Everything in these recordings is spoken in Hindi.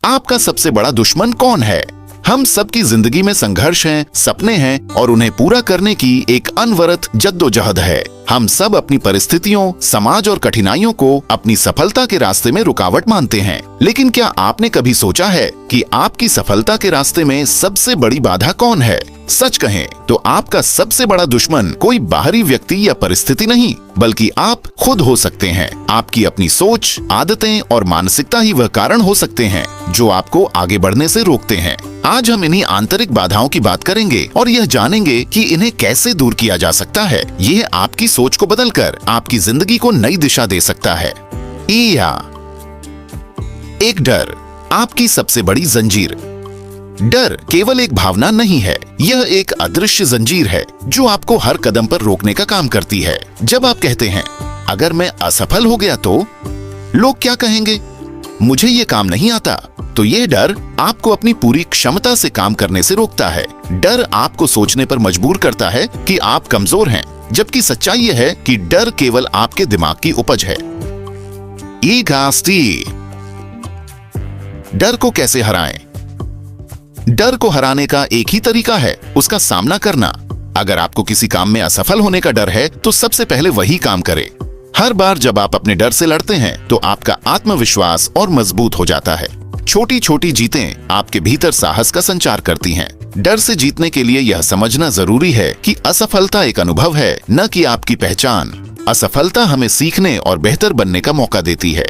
आपका सबसे बड़ा दुश्मन कौन है? हम सबकी जिंदगी में संघर्ष हैं, सपने हैं और उन्हें पूरा करने की एक अनवरत जद्दोजहद है। हम सब अपनी परिस्थितियों, समाज और कठिनाइयों को अपनी सफलता के रास्ते में रुकावट मानते हैं। लेकिन क्या आपने कभी सोचा है कि आपकी सफलता के रास्ते में सबसे बड़ी बाधा कौन है? सच कहें तो आपका सबसे बड़ा दुश्मन कोई बाहरी व्यक्ति या परिस्थिति नहीं, बल्कि आप खुद हो सकते हैं। आपकी अपनी सोच, आदतें और मानसिकता ही वह कारण हो सकते हैं जो आपको आगे बढ़ने से रोकते हैं। आज हम इन्हीं आंतरिक बाधाओं की बात करेंगे और यह जानेंगे कि इन्हें कैसे दूर किया जा सकता है। यह आपकी सोच को बदलकर आपकी जिंदगी को नई दिशा दे सकता है। एक डर, आपकी सबसे बड़ी जंजीर। डर केवल एक भावना नहीं है, यह एक अदृश्य जंजीर है जो आपको हर कदम पर रोकने का काम करती है। जब आप कहते हैं अगर मैं असफल हो गया तो लोग क्या कहेंगे, मुझे ये काम नहीं आता, तो यह डर आपको अपनी पूरी क्षमता से काम करने से रोकता है। डर आपको सोचने पर मजबूर करता है कि आप कमजोर हैं, जबकि सच्चाई यह है कि डर केवल आपके दिमाग की उपज है। डर को कैसे हराएं? डर को हराने का एक ही तरीका है, उसका सामना करना। अगर आपको किसी काम में असफल होने का डर है तो सबसे पहले वही काम करें। हर बार जब आप अपने डर से लड़ते हैं तो आपका आत्मविश्वास और मजबूत हो जाता है। छोटी छोटी जीतें आपके भीतर साहस का संचार करती हैं। डर से जीतने के लिए यह समझना जरूरी है कि असफलता एक अनुभव है, न कि आपकी पहचान। असफलता हमें सीखने और बेहतर बनने का मौका देती है।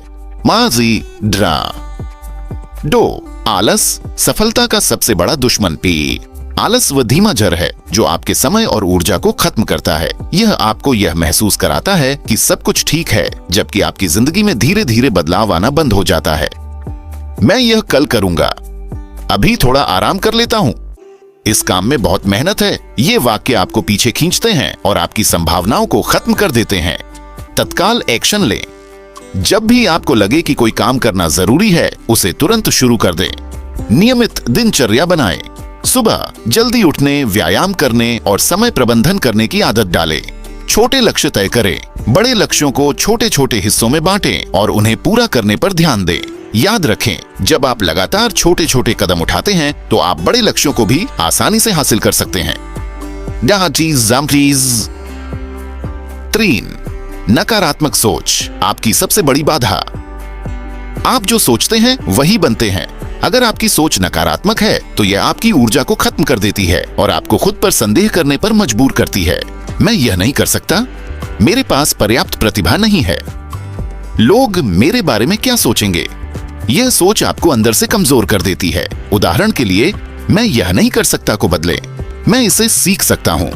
आलस, सफलता का सबसे बड़ा दुश्मन। आलस वह धीमा जहर है जो आपके समय और ऊर्जा को खत्म करता है। यह आपको यह महसूस कराता है कि सब कुछ ठीक है, जबकि आपकी जिंदगी में धीरे धीरे बदलाव आना बंद हो जाता है। मैं यह कल करूंगा, अभी थोड़ा आराम कर लेता हूं, इस काम में बहुत मेहनत है। ये वाक्य आपको पीछे खींचते हैं और आपकी संभावनाओं को खत्म कर देते हैं। तत्काल एक्शन लें। जब भी आपको लगे कि कोई काम करना जरूरी है, उसे तुरंत शुरू कर दें। नियमित दिनचर्या बनाएं। सुबह जल्दी उठने, व्यायाम करने और समय प्रबंधन करने की आदत डालें। छोटे लक्ष्य तय करें। बड़े लक्ष्यों को छोटे छोटे हिस्सों में बांटें और उन्हें पूरा करने पर ध्यान दें। याद रखें, जब आप लगातार छोटे छोटे कदम उठाते हैं तो आप बड़े लक्ष्यों को भी आसानी से हासिल कर सकते हैं। 3. नकारात्मक सोच, आपकी सबसे बड़ी बाधा। आप जो सोचते हैं वही बनते हैं। अगर आपकी सोच नकारात्मक है तो यह आपकी ऊर्जा को खत्म कर देती है और आपको खुद पर संदेह करने पर मजबूर करती है। मैं यह नहीं कर सकता, मेरे पास पर्याप्त प्रतिभा नहीं है, लोग मेरे बारे में क्या सोचेंगे। यह सोच आपको अंदर से कमजोर कर देती है। उदाहरण के लिए, मैं यह नहीं कर सकता को बदले, मैं इसे सीख सकता हूं।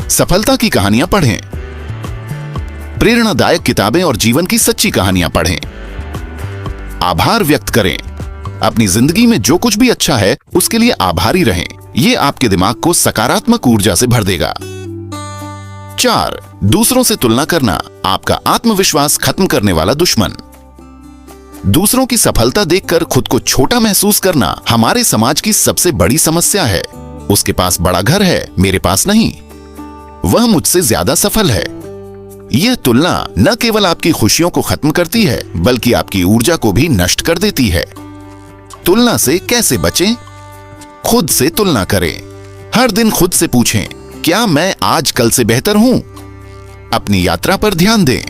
सफलता की कहानियां पढ़ें। प्रेरणादायक किताबें और जीवन की सच्ची कहानियां पढ़ें। आभार व्यक्त करें। अपनी जिंदगी में जो कुछ भी अच्छा है उसके लिए आभारी रहें। यह आपके दिमाग को सकारात्मक ऊर्जा से भर देगा। 4. दूसरों से तुलना करना, आपका आत्मविश्वास खत्म करने वाला दुश्मन। दूसरों की सफलता देखकर खुद को छोटा महसूस करना हमारे समाज की सबसे बड़ी समस्या है। उसके पास बड़ा घर है, मेरे पास नहीं, वह मुझसे ज्यादा सफल है। यह तुलना न केवल आपकी खुशियों को खत्म करती है, बल्कि आपकी ऊर्जा को भी नष्ट कर देती है। तुलना से कैसे बचें? खुद से तुलना करें। हर दिन खुद से पूछें, क्या मैं आज कल से बेहतर हूं? अपनी यात्रा पर ध्यान दें।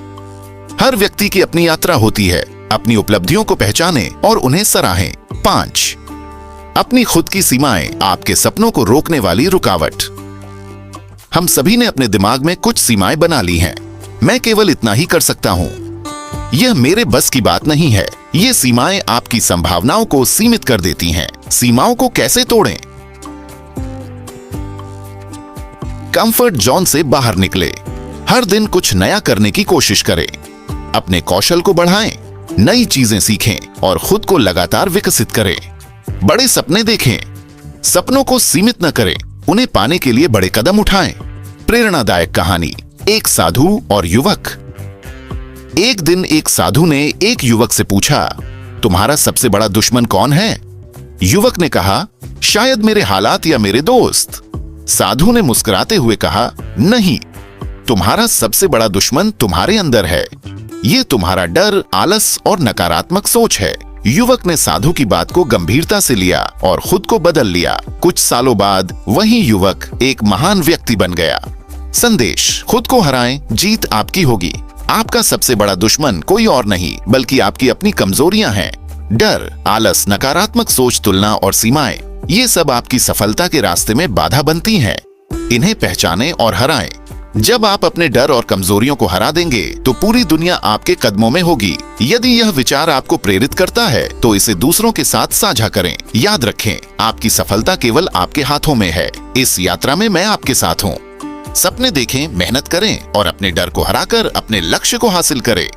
हर व्यक्ति की अपनी यात्रा होती है। अपनी उपलब्धियों को पहचानें और उन्हें सराहें। 5. अपनी खुद की सीमाएं, आपके सपनों को रोकने वाली रुकावट। हम सभी ने अपने दिमाग में कुछ सीमाएं बना ली हैं। मैं केवल इतना ही कर सकता हूं, यह मेरे बस की बात नहीं है। ये सीमाएं आपकी संभावनाओं को सीमित कर देती हैं। सीमाओं को कैसे तोड़ें? कंफर्ट जोन से बाहर निकले। हर दिन कुछ नया करने की कोशिश करें। अपने कौशल को बढ़ाएं, नई चीजें सीखें और खुद को लगातार विकसित करें। बड़े सपने देखें, सपनों को सीमित न करें, उन्हें पाने के लिए बड़े कदम उठाएं। प्रेरणादायक कहानी, एक साधु और युवक। एक दिन एक साधु ने एक युवक से पूछा, तुम्हारा सबसे बड़ा दुश्मन कौन है? युवक ने कहा, शायद मेरे हालात या मेरे दोस्त। साधु ने मुस्कुराते हुए कहा, नहीं, तुम्हारा सबसे बड़ा दुश्मन तुम्हारे अंदर है। ये तुम्हारा डर, आलस और नकारात्मक सोच है। युवक ने साधु की बात को गंभीरता से लिया और खुद को बदल लिया। कुछ सालों बाद वही युवक एक महान व्यक्ति बन गया। संदेश: खुद को हराएं, जीत आपकी होगी। आपका सबसे बड़ा दुश्मन कोई और नहीं बल्कि आपकी अपनी कमजोरियां हैं। डर, आलस, नकारात्मक सोच, तुलना और सीमाएं, ये सब आपकी सफलता के रास्ते में बाधा बनती हैं। इन्हें पहचानें और हराएं। जब आप अपने डर और कमजोरियों को हरा देंगे तो पूरी दुनिया आपके कदमों में होगी। यदि यह विचार आपको प्रेरित करता है तो इसे दूसरों के साथ साझा करें। याद रखें, आपकी सफलता केवल आपके हाथों में है। इस यात्रा में मैं आपके साथ हूँ। सपने देखें, मेहनत करें और अपने डर को हराकर अपने लक्ष्य को हासिल करें।